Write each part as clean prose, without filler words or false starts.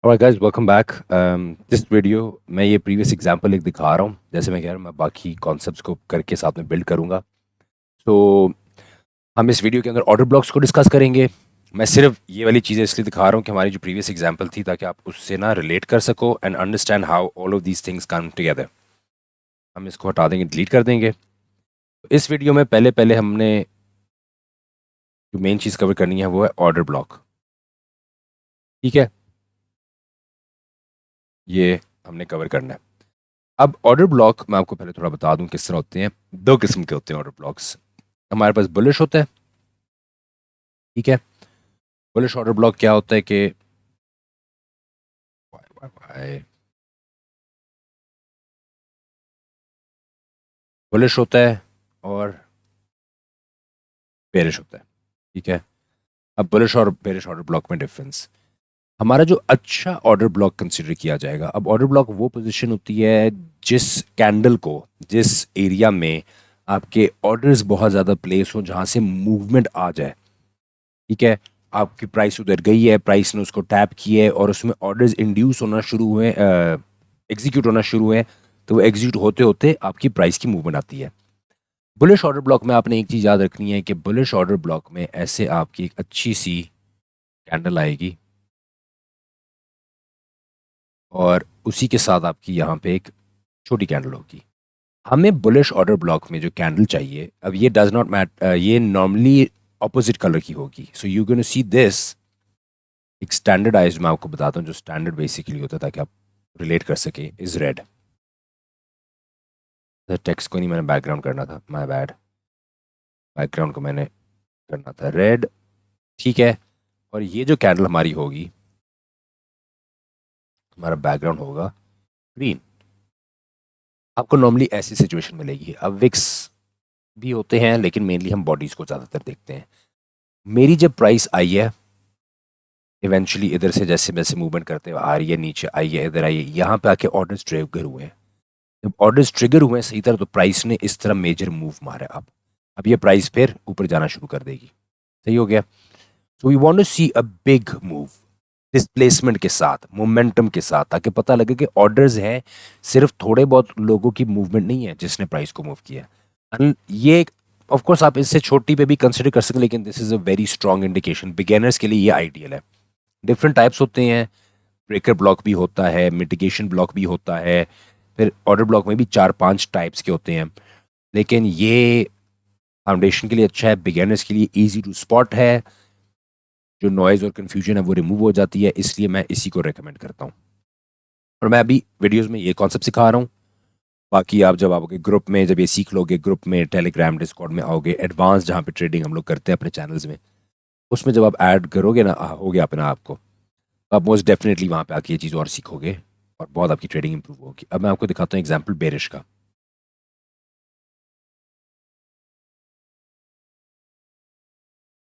Alright guys, welcome back. This video मैं ये previous example एक दिखा रहा हूँ। जैसे मैं कह रहा हूँ मैं बाकी कॉन्सेप्ट्स को करके साथ में बिल्ड करूँगा। तो हम इस वीडियो के अंदर ऑर्डर ब्लॉक्स को डिस्कस करेंगे। मैं सिर्फ ये वाली चीज़ें इसलिए दिखा रहा हूँ कि हमारी जो प्रीवियस एग्जांपल थी ताकि आप उससे ना रिलेट कर सको and understand how all of these things come together. हम इसको हटा देंगे, डिलीट कर देंगे। तो इस वीडियो में पहले पहले हमने जो मेन चीज़ कवर करनी है वो है ऑर्डर ब्लॉक। ठीक है, ये हमने कवर करना है। अब ऑर्डर ब्लॉक मैं आपको पहले थोड़ा बता दूं किस तरह होते हैं। दो किस्म के होते हैं ऑर्डर ब्लॉक्स। हमारे पास बुलिश होता है। ठीक है, बुलिश ऑर्डर ब्लॉक क्या होता है कि बुलिश होता है और बेरिश होता है। ठीक है, अब बुलिश और बेरिश ऑर्डर ब्लॉक में डिफरेंस। हमारा जो अच्छा ऑर्डर ब्लॉक कंसिडर किया जाएगा। अब ऑर्डर ब्लॉक वो पोजीशन होती है जिस कैंडल को, जिस एरिया में आपके ऑर्डर्स बहुत ज़्यादा प्लेस हो, जहाँ से मूवमेंट आ जाए। ठीक है, आपकी प्राइस उधर गई है, प्राइस ने उसको टैप किया है और उसमें ऑर्डर्स इंड्यूस होना शुरू हुए, एग्जीक्यूट होना शुरू हुए। तो वो एग्जीक्यूट होते होते आपकी प्राइस की मूवमेंट आती है। बुलिश ऑर्डर ब्लॉक में आपने एक चीज़ याद रखनी है कि बुलिश ऑर्डर ब्लॉक में ऐसे आपकी एक अच्छी सी कैंडल आएगी और उसी के साथ आपकी यहाँ पे एक छोटी कैंडल होगी। हमें बुलिश ऑर्डर ब्लॉक में जो कैंडल चाहिए, अब ये डज नॉट मैटर, ये नॉर्मली ऑपोजिट कलर की होगी। So you gonna see this एक स्टैंडर्डाइज, मैं आपको बताता हूँ जो स्टैंडर्ड बेसिकली होता है ताकि आप रिलेट कर सके, इज रेड। टेक्स्ट को नहीं मैंने बैकग्राउंड करना था, माय बैड। बैकग्राउंड को मैंने करना था रेड। ठीक है, और ये जो कैंडल हमारी होगी, हमारा बैकग्राउंड होगा ग्रीन। आपको नॉर्मली ऐसी सिचुएशन मिलेगी। अब विक्स भी होते हैं लेकिन मेनली हम बॉडीज को ज़्यादातर देखते हैं। मेरी जब प्राइस आई है, इवेंचुअली इधर से जैसे जैसे मूवमेंट करते हुए आ रही है, नीचे आई है, इधर आई है, यहाँ पे आके ऑर्डर्स ट्रिगर हुए हैं। जब ऑर्डर्स ट्रिगर हुए हैं सही तरह, तो प्राइस ने इस तरह मेजर मूव मारा। अब ये प्राइस फिर ऊपर जाना शुरू कर देगी। सही हो गया। So we want to see a big move displacement के साथ, मोमेंटम के साथ, ताकि पता लगे कि ऑर्डर्स हैं, सिर्फ थोड़े बहुत लोगों की मूवमेंट नहीं है जिसने प्राइस को मूव किया। And ये ऑफ कोर्स आप इससे छोटी पे भी कंसिडर कर सकते हैं, लेकिन this is a very strong indication. Beginners के लिए ये आइडियल है। डिफरेंट टाइप्स होते हैं। ब्रेकर ब्लॉक भी होता है, मिटिगेशन ब्लॉक भी होता है, फिर ऑर्डर ब्लॉक में भी 4-5 टाइप्स के होते हैं। लेकिन ये फाउंडेशन के लिए अच्छा है, बिगेनर्स के लिए इजी टू स्पॉट है, जो नॉइज और कन्फ्यूजन है वो रिमूव हो जाती है, इसलिए मैं इसी को रेकमेंड करता हूँ। और मैं अभी वीडियोस में ये कॉन्सेप्ट सिखा रहा हूँ। बाकी आप जब आओगे ग्रुप में, जब ये सीख लोगे ग्रुप में, टेलीग्राम डिस्कॉर्ड में आओगे, एडवांस जहाँ पे ट्रेडिंग हम लोग करते हैं अपने चैनल्स में, उसमें जब आप ऐड करोगे ना, हो गया अपना आपको, तो आप मोस्ट डेफिनेटली वहाँ पे आके ये चीज़ और सीखोगे और बहुत आपकी ट्रेडिंग इंप्रूव होगी। अब मैं आपको दिखाता हूँ एग्जाम्पल बेरिश का।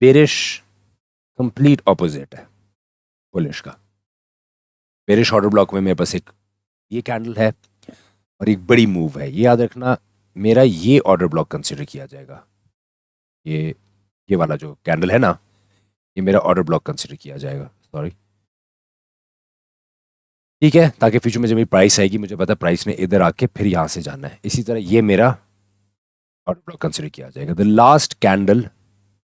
बेरिश कंप्लीट ऑपोजिट है बुलिश का। बेरिश ऑर्डर ब्लॉक में मेरे पास एक ये कैंडल है और एक बड़ी मूव है, ये याद रखना। मेरा ये ऑर्डर ब्लॉक कंसिडर किया जाएगा। ये वाला जो कैंडल है ना, ये मेरा ऑर्डर ब्लॉक कंसिडर किया जाएगा। सॉरी। ठीक है, ताकि फ्यूचर में जब मेरी प्राइस आएगी, मुझे पता है प्राइस ने इधर आके फिर यहाँ से जाना है, इसी तरह ये मेरा ऑर्डर ब्लॉक कंसिडर किया जाएगा। The last candle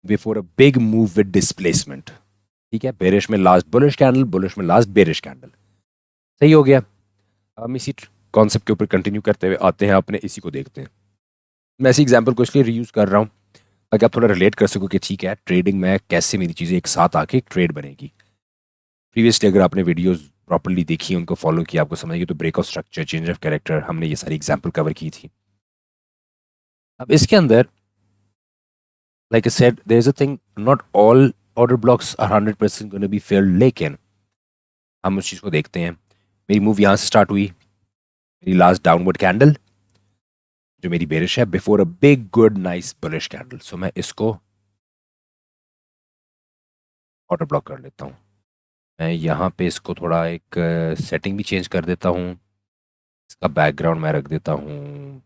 before a big move with displacement. ठीक है, बेरिश में लास्ट बुलिश कैंडल, बुलिश में लास्ट बेरिश कैंडल। सही हो गया। हम इसी कॉन्सेप्ट के ऊपर कंटिन्यू करते हुए आते हैं, अपने इसी को देखते हैं। मैं इसी एग्जाम्पल को इसलिए रीयूज कर रहा हूँ ताकि आप थोड़ा रिलेट कर सको कि ठीक है, ट्रेडिंग में कैसे मेरी चीज़ें एक साथ आके एक ट्रेड बनेगी। प्रीवियसली अगर आपने वीडियोस प्रॉपर्ली देखी, उनको फॉलो किया, आपको समझेगी तो break of structure, change of character, हमने ये सारी एग्जाम्पल कवर की थी। अब इसके अंदर, like I said, there is a thing, not all order blocks are 100% gonna be fair, लेकिन हम उस चीज़ को देखते हैं। मेरी मूव यहाँ से स्टार्ट हुई, मेरी लास्ट डाउनवर्ड कैंडल जो मेरी बेरिश है, before a big good nice bullish candle. So मैं इसको ऑर्डर ब्लॉक कर लेता हूँ। मैं यहाँ पे इसको थोड़ा एक सेटिंग भी चेंज कर देता हूँ। इसका बैकग्राउंड मैं रख देता हूँ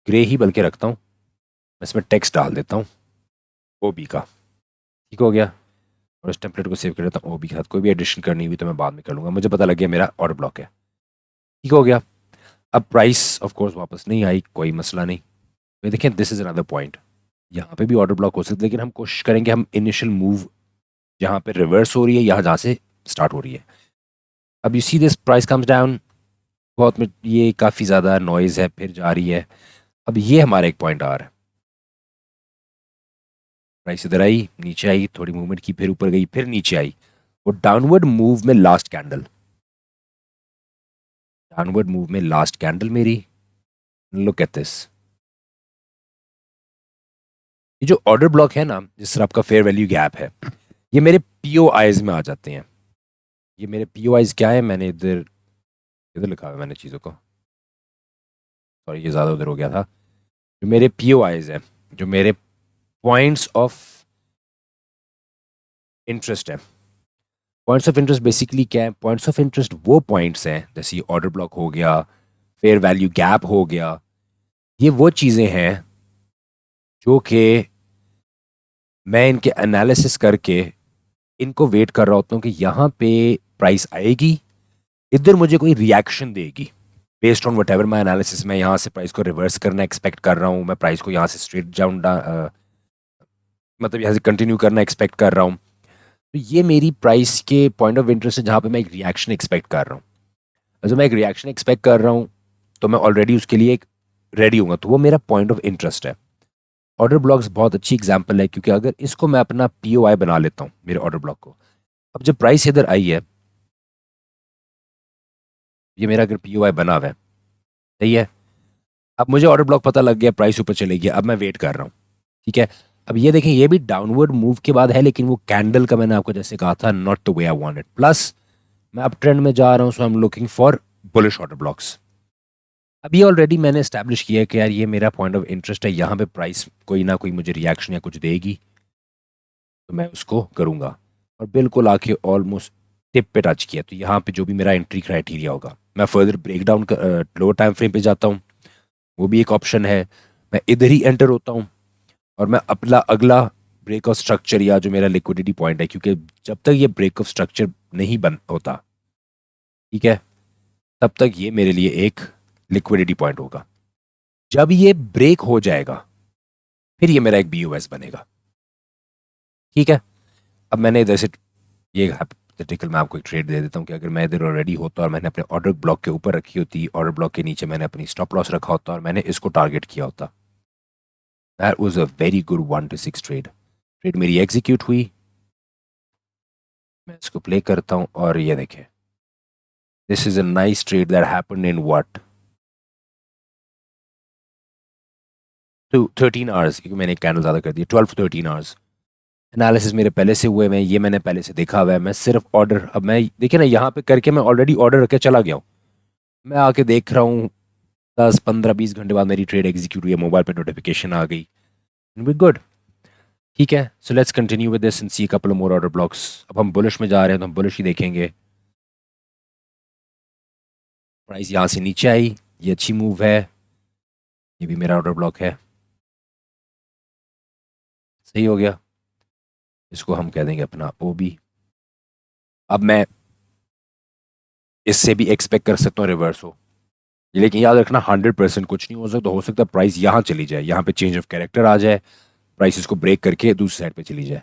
ग्रे ही, बल्कि रखता हूँ। मैं इसमें टेक्स्ट डाल देता हूँ ओबी का। ठीक हो गया। और इस टेम्पलेट को सेव कर लेता हूँ ओ बी के साथ। कोई भी एडिशन करनी हुई तो मैं बाद में कर लूँगा। मुझे पता लग गया मेरा ऑर्डर ब्लॉक है, ठीक हो गया। अब प्राइस ऑफ कोर्स वापस नहीं आई, कोई मसला नहीं। तो देखें दिस इज़ अनदर पॉइंट, यहाँ पे भी ऑर्डर ब्लॉक हो सकता है, लेकिन हम कोशिश करेंगे हम इनिशियल मूव जहाँ पे रिवर्स हो रही है यहाँ जहाँ से स्टार्ट हो रही है। अब you see this price comes down, बहुत में ये काफ़ी ज़्यादा नॉइज़ है, फिर जा रही है। अब ये हमारा एक पॉइंट आ रहा है, प्राइस इधर आई, नीचे आई, थोड़ी मूवमेंट की, फिर ऊपर गई, फिर नीचे आई। वो डाउनवर्ड मूव में लास्ट कैंडल, डाउनवर्ड मूव में लास्ट कैंडल मेरी, लुक एट दिस। ये जो ऑर्डर ब्लॉक है ना, जिस तरह आपका फेयर वैल्यू गैप है, ये मेरे पीओ आईज में आ जाते हैं। ये मेरे पीओ आईज क्या है, मैंने इधर इधर लिखा हुआ है मैंने चीज़ों को, सॉरी ये ज़्यादा उधर हो गया था। जो मेरे पीओ आईज है, जो मेरे पॉइंट्स ऑफ इंटरेस्ट है, पॉइंट्स ऑफ इंटरेस्ट बेसिकली क्या है, पॉइंट्स ऑफ इंटरेस्ट वो पॉइंट्स हैं, जैसे ऑर्डर ब्लॉक हो गया, फेयर वैल्यू गैप हो गया, ये वो चीज़ें हैं जो कि मैं इनके एनालिसिस करके इनको वेट कर रहा होता हूँ कि यहाँ पे प्राइस आएगी, इधर मुझे कोई रिएक्शन देगी based on what ever my analysis. मैं यहाँ से प्राइस को रिवर्स करना एक्सपेक्ट कर रहा हूँ, मैं प्राइस को यहाँ से स्ट्रेट डाउन मतलब यहाँ से कंटिन्यू करना एक्सपेक्ट कर रहा हूँ। तो ये मेरी प्राइस के पॉइंट ऑफ इंटरेस्ट है जहाँ पे मैं एक रिएक्शन एक्सपेक्ट कर रहा हूँ। जब मैं एक रिएक्शन एक्सपेक्ट कर रहा हूँ तो मैं ऑलरेडी उसके लिए एक रेडी हूँ, तो वो मेरा पॉइंट ऑफ इंटरेस्ट है। ऑर्डर ब्लॉक्स बहुत अच्छी एग्जाम्पल है, क्योंकि अगर इसको मैं अपना पीओआई बना लेता हूँ मेरे ऑर्डर ब्लॉक को, अब जब प्राइस इधर आई है, ये मेरा अगर पीओआई बना हुआ है, सही है, अब मुझे ऑर्डर ब्लॉक पता लग गया, प्राइस ऊपर चले गया, अब मैं वेट कर रहा हूँ, ठीक है। अब ये देखें, ये भी डाउनवर्ड मूव के बाद है, लेकिन वो कैंडल का मैंने आपको जैसे कहा था, not the way I wanted. Plus मैं अप ट्रेंड में जा रहा हूँ, so I am looking for bullish order blocks. अब ये ऑलरेडी मैंने एस्टैब्लिश किया है कि यार ये मेरा पॉइंट ऑफ इंटरेस्ट है, यहाँ पे प्राइस कोई ना कोई मुझे रिएक्शन या कुछ देगी, तो मैं उसको करूँगा। और बिल्कुल आके ऑलमोस्ट टिप पे टच किया, तो यहाँ पे जो भी मेरा एंट्री क्राइटेरिया होगा, मैं further break down lower time frame पे जाता हूँ, वो भी एक ऑप्शन है। मैं इधर ही एंटर होता हूँ और मैं अपना अगला ब्रेक ऑफ स्ट्रक्चर या जो मेरा लिक्विडिटी पॉइंट है, क्योंकि जब तक ये ब्रेक ऑफ स्ट्रक्चर नहीं बन होता, ठीक है, तब तक ये मेरे लिए एक लिक्विडिटी पॉइंट होगा। जब ये ब्रेक हो जाएगा फिर ये मेरा एक बीओएस बनेगा, ठीक है। अब मैंने इधर से ये हाइपोथेटिकल मैं आपको एक ट्रेड दे देता हूँ कि अगर मैं इधर ऑलरेडी होता और मैंने अपने ऑर्डर ब्लॉक के ऊपर रखी होती, ऑर्डर ब्लॉक के नीचे मैंने अपनी स्टॉप लॉस रखा होता और मैंने इसको टारगेट किया होता, that was a very good 1 to 6 trade. Trade मेरी एग्जीक्यूट हुई, मैं इसको प्ले करता हूँ और ये देखें, this is a nice trade that happened in what 13 hours, क्योंकि मैंने एक कैंडल ज़्यादा कर दिया, 12 to 13 आवर्स। एनालिसिस मेरे पहले से हुए हैं, ये मैंने पहले से देखा हुआ है। मैं सिर्फ ऑर्डर, अब मैं देखिए ना यहाँ पे करके मैं ऑलरेडी ऑर्डर रख के चला गया हूँ, मैं आके देख रहा हूँ 10 15 20 घंटे बाद मेरी ट्रेड एग्जीक्यूट हुई है, मोबाइल पे नोटिफिकेशन आ गई, वी गुड, ठीक है। So let's continue with this and see couple more order blocks. अब हम बुलिश में जा रहे हैं तो हम बुलिश ही देखेंगे। प्राइस यहाँ से नीचे आई, ये अच्छी मूव है, ये भी मेरा ऑर्डर ब्लॉक है, सही हो गया। इसको हम कह देंगे अपना ओ बी। अब मैं इससे भी एक्सपेक्ट कर सकता हूँ रिवर्स हो, लेकिन याद रखना 100% कुछ नहीं हो सकता। हो सकता है प्राइस यहाँ चली जाए, यहाँ पे चेंज ऑफ कैरेक्टर आ जाए, प्राइस इसको ब्रेक करके दूसरी साइड पे चली जाए,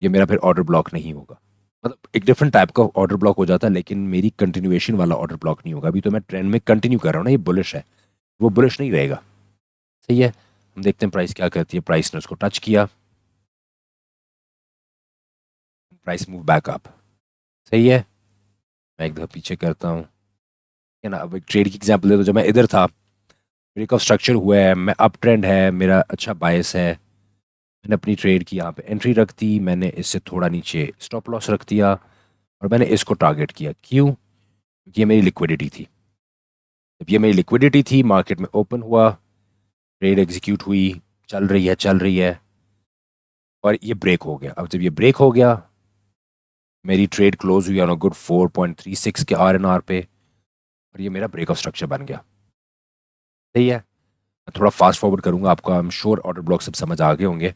ये मेरा फिर ऑर्डर ब्लॉक नहीं होगा। मतलब एक डिफरेंट टाइप का ऑर्डर ब्लॉक हो जाता है, लेकिन मेरी कंटिन्यूएशन वाला ऑर्डर ब्लॉक नहीं होगा। अभी तो मैं ट्रेंड में कंटिन्यू कर रहा हूँ ना, ये बुलिश है, वो बुलिश नहीं रहेगा, सही है। हम देखते हैं प्राइस क्या करती है। प्राइस ने उसको टच किया, प्राइस मूव बैक अप, सही है। मैं एक दफा पीछे करता हूँ, है ना। अब एक ट्रेड की एग्जांपल दे दो, जब मैं इधर था, ब्रेक ऑफ स्ट्रक्चर हुआ है, मैं अप ट्रेंड है, मेरा अच्छा बायस है, मैंने अपनी ट्रेड की यहाँ पे एंट्री रख दी, मैंने इससे थोड़ा नीचे स्टॉप लॉस रख दिया और मैंने इसको टारगेट किया। क्यों? क्योंकि ये मेरी लिक्विडिटी थी। जब ये मेरी लिक्विडिटी थी, मार्केट में ओपन हुआ, ट्रेड एग्जीक्यूट हुई, चल रही है चल रही है, और ये ब्रेक हो गया। अब जब ये ब्रेक हो गया, मेरी ट्रेड क्लोज हुई ऑन अ गुड 4.36 के RNR पे, और ये मेरा ब्रेक ऑफ स्ट्रक्चर बन गया, सही है। मैं थोड़ा फास्ट फॉरवर्ड करूंगा, आपको I am sure order block सब समझ आ गए होंगे,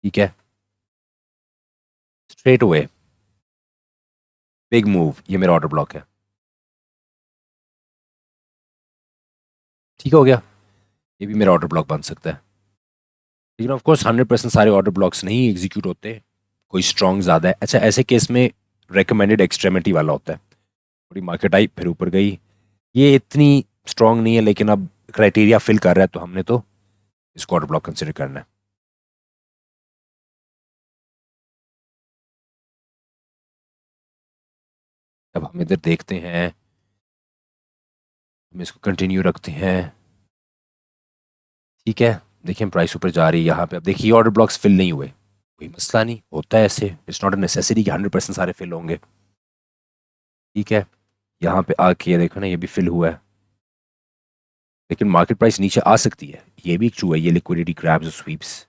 ठीक है। स्ट्रेट अवे बिग मूव, ये मेरा ऑर्डर ब्लॉक है। ठीक हो गया, ये भी मेरा ऑर्डर ब्लॉक बन सकता है। लेकिन ऑफ कोर्स 100% सारे ऑर्डर ब्लॉक्स नहीं एग्जीक्यूट होते, कोई स्ट्रॉन्ग ज़्यादा है। अच्छा, ऐसे केस में रेकमेंडेड एक्सट्रेमिटी वाला होता है, थोड़ी मार्केट आई फिर ऊपर गई, ये इतनी स्ट्रॉन्ग नहीं है, लेकिन अब क्राइटेरिया फिल कर रहा है तो हमने तो इसको ऑर्डर ब्लॉक कंसिडर करना है। अब हम इधर देखते हैं, हम इसको कंटिन्यू रखते हैं। ठीक है, देखिए प्राइस ऊपर जा रही है यहाँ पे। अब देखिए ऑर्डर ब्लॉक्स फिल नहीं हुए, कोई मसला नहीं, होता है ऐसे, इट्स नॉट अ नेसेसिटी कि 100% सारे फिल होंगे। ठीक है, यहाँ पे आके ये देखो ना, ये भी फिल हुआ है, लेकिन मार्केट प्राइस नीचे आ सकती है, ये भी एक ट्रू है। ये लिक्विडिटी क्रैब्स और sweeps,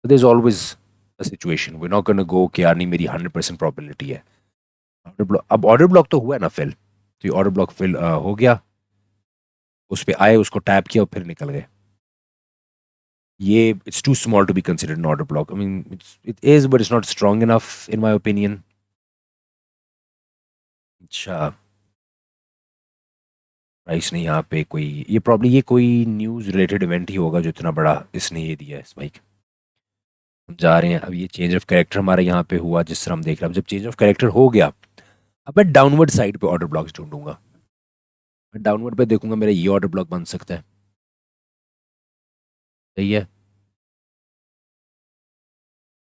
there is always a situation, we not gonna go कि यार नहीं मेरी 100% प्रोबेबिलिटी है। ऑर्डर ब्लॉक, अब ऑर्डर ब्लॉक तो हुआ है ना फिल, तो ये ऑर्डर ब्लॉक फिल हो गया, उस पर आए, उसको टैप किया और फिर निकल गए। ये it's too small to be considered an order block. I mean it is but it's not strong enough in my opinion. अच्छा, प्राइस ने यहाँ पे कोई, ये प्रॉब्लम, ये कोई न्यूज़ रिलेटेड इवेंट ही होगा जो इतना बड़ा इसने ये दिया है स्पाइक। हम जा रहे हैं, अब ये चेंज ऑफ कैरेक्टर हमारे यहाँ पे हुआ, जिस तरह हम देख रहे हैं। अब जब चेंज ऑफ कैरेक्टर हो गया, अब मैं डाउनवर्ड साइड पे ऑर्डर ब्लॉक्स ढूंढूंगा। मैं डाउनवर्ड पे देखूंगा, मेरा ये ऑर्डर ब्लॉक बन सकता है। सही है,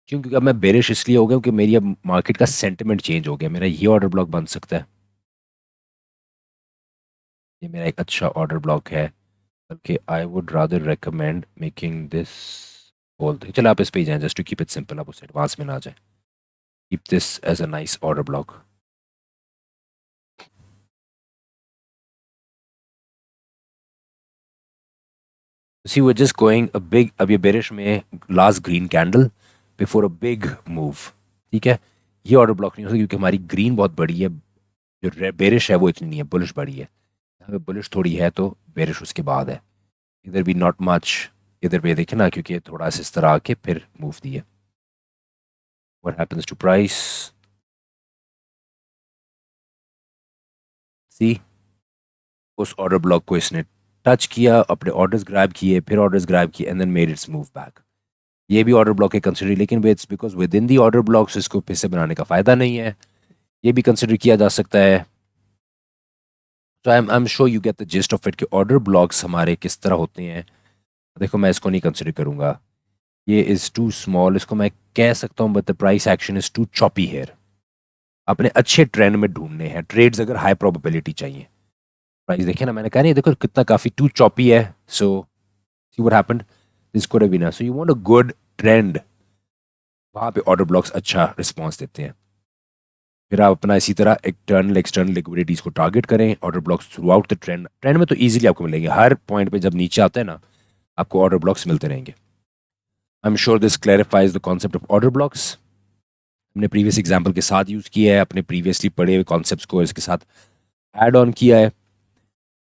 क्यों? क्योंकि अब मैं बेरिश इसलिए हो गया क्योंकि मेरी अब मार्केट का सेंटिमेंट चेंज हो गया। मेरा ये ऑर्डर ब्लॉक बन सकता है, ये मेरा एक अच्छा ऑर्डर ब्लॉक है, बल्कि I would rather recommend making this whole thing. चलो आप इस पे ही जाएं, just to keep it simple, आप उस एडवांस में ना जाए। Keep this as a nice order block. See we just going a big, अब ये बेरिश में last green candle before a big move. ठीक है, ये ऑर्डर ब्लॉक नहीं हो सकता क्योंकि हमारी ग्रीन बहुत बड़ी है, जो बेरिश है वो इतनी नहीं है, बुलिश बड़ी है। अगर बुलिश थोड़ी है तो बेरिश उसके बाद है। इधर भी नॉट मच, इधर भी देखे ना, क्योंकि थोड़ा सा इस तरह आके फिर मूव दिए। What happens to price? See, उस ऑर्डर ब्लॉक को इसने टच किया, अपने ऑर्डर्स ग्रैब किए, फिर ऑर्डर्स ग्रैब किए and then made its move back. ये भी ऑर्डर ब्लॉक है कंसिडर, लेकिन it's because with in the order blocks इसको फिर से बनाने का फायदा नहीं है। ये भी कंसिडर किया जा सकता है। तो I am sure you get the gist of it कि ऑर्डर ब्लॉक्स हमारे किस तरह होते हैं। देखो मैं इसको नहीं कंसिडर करूंगा, ये इज़ टू स्मॉल, इसको मैं कह सकता हूँ, but the price action is too choppy here. अपने अच्छे ट्रेंड में ढूंढने हैं ट्रेड्स, अगर हाई प्रोबेबिलिटी चाहिए। प्राइस देखे ना, मैंने कहा नहीं, देखो कितना काफ़ी टू चॉपी है। So see what happened, this could have been, so you want a good trend, वहाँ पे ऑर्डर ब्लॉक्स अच्छा रिस्पॉन्स देते हैं। फिर आप अपना इसी तरह इंटरनल एक्सटर्नल लिक्विडिटीज को टारगेट करें, order blocks through out the trend. Trend में तो इजीली आपको मिलेंगे, हर पॉइंट पे जब नीचे आता है ना, आपको ऑर्डर ब्लॉक्स मिलते रहेंगे। I am sure this clarifies the concept of order blocks. हमने प्रीवियस एग्जाम्पल के साथ यूज़ किया है, अपने प्रीवियसली पढ़े हुए कॉन्सेप्ट्स को इसके साथ ऐड ऑन किया है।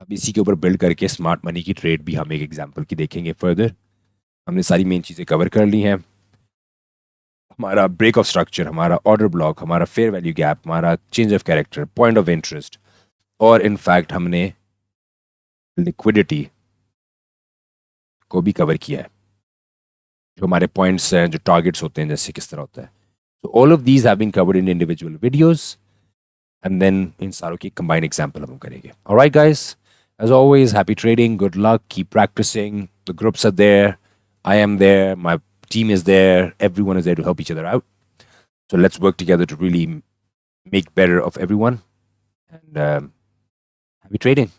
अब इसी के ऊपर बिल्ड करके स्मार्ट मनी की ट्रेड भी हम एक एग्जाम्पल की देखेंगे फर्दर। हमने सारी मेन चीज़ें कवर कर ली हैं, हमारा ब्रेक ऑफ स्ट्रक्चर, हमारा ऑर्डर ब्लॉक, हमारा फेयर वैल्यू गैप, हमारा change of character, point of interest, और इनफैक्ट हमने लिक्विडिटी को भी कवर किया है, जो हमारे पॉइंट्स हैं, जो टारगेट्स होते हैं, जैसे किस तरह होता है। So all of these have been covered in individual videos, and then इन सारों की combined example हम करेंगे. All right, guys. As always, happy trading. Good luck. Keep practicing. The groups are there. I am there. My team is there. Everyone is there to help each other out. So let's work together to really make better of everyone. And happy trading.